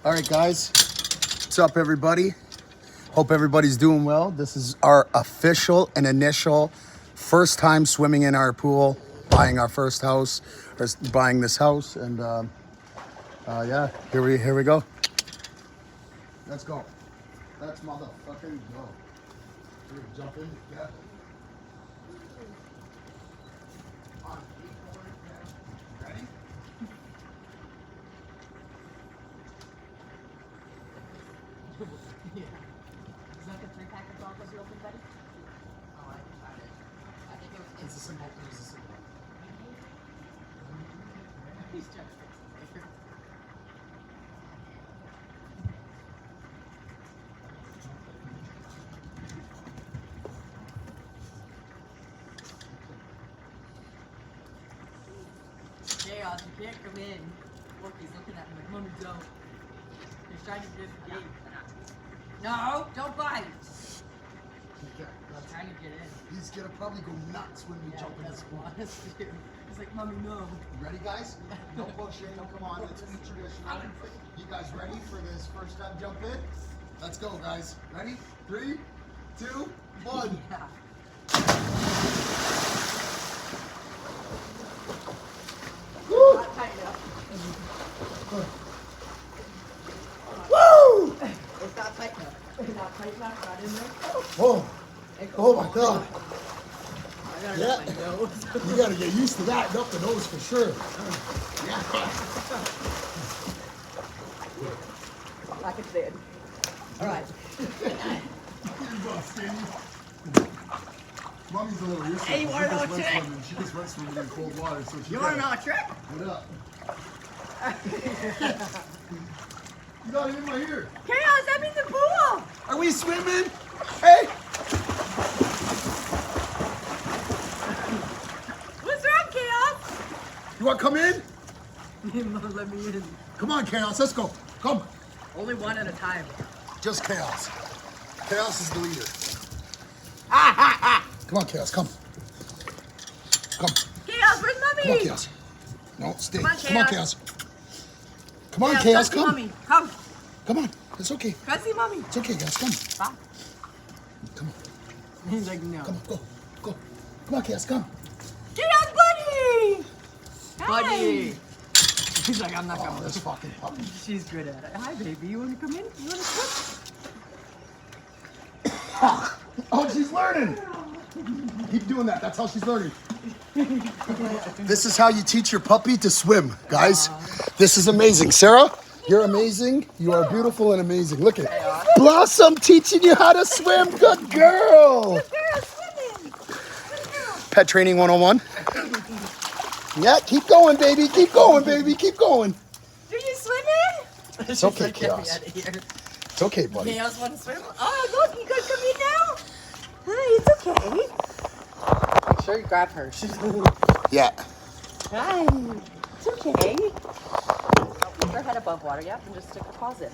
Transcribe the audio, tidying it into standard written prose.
All right, guys. What's up, everybody? Hope everybody's doing well. This is our official and initial first time swimming in our pool, buying our first house, or buying this house, and yeah, here we go. Let's go. Let's motherfucking go. We're gonna jump in. Yeah. Ready? Yeah. Is that the 3-pack of goggles you opened, buddy? Oh, I tried it. I think it was. It's a symbol. It's a symbol. He's trying to fix it later. Chaos, you can't come in. Look, he's looking at me like, Mommy, don't. He's trying to get the gate. No, don't bite. Yeah, He's trying to get in. he's gonna probably go nuts when we jump in this pool. He's like, Mommy, no. Ready, guys? No pushing. Come on, let's be traditional. You guys ready for this first time jump in? Let's go, guys. Ready? 3, 2, 1. Yeah. Woo! Not tight enough. Woo! It's not tight enough. Not tight enough. Not in there. Oh, oh my God. I got it Yeah. up my nose. You gotta get used to that. Up the nose for sure. Yeah. I can see it. All right. Mommy's a little used to Hey, it. you wanna know a She just trick? went swimming. She just went swimming in cold water, so she You want to know a trick? What up? You got it in my ear. Chaos, I'm in the pool. Are we swimming? Hey! What's wrong, Chaos? You want to come in? Let me in. Come on, Chaos. Let's go. Come. Only one at a time. Just Chaos. Chaos is the leader. Ah! Come on, Chaos. Come. Come. Chaos, where's Mommy? Come on, Chaos. No, stay. Come on, Come on, Chaos. Chaos. Come on, Chaos. Come see Come. Mommy. Come. Come on. It's okay. Come see Mommy. It's okay, guys. Come. Stop. Come on. He's like, no. Come on. Go. Go. Come on, Chaos. Come. Chaos, buddy. Buddy. He's like, I'm not Oh, coming. this fucking puppy. She's good at it. Hi, baby. You want to come in? You want to swim? Oh, she's learning. Keep doing that. That's how she's learning. This is how you teach your puppy to swim, guys. This is amazing. Sarah, you're amazing. You are beautiful and amazing. Look at it. Blossom teaching you how to swim. Good girl. Girl, swimming. Good girl. Pet training 101. Yeah, keep going, baby. Keep going, baby. Keep going. Do you swim in? It's okay, Like, get me Chaos. out of here. It's okay, buddy. Chaos want to swim? Oh, look, you guys come in now? Hi, it's okay. Make sure you grab her. Yeah. Hi. It's okay. Keep her head above water, yeah, and just stick her paws in.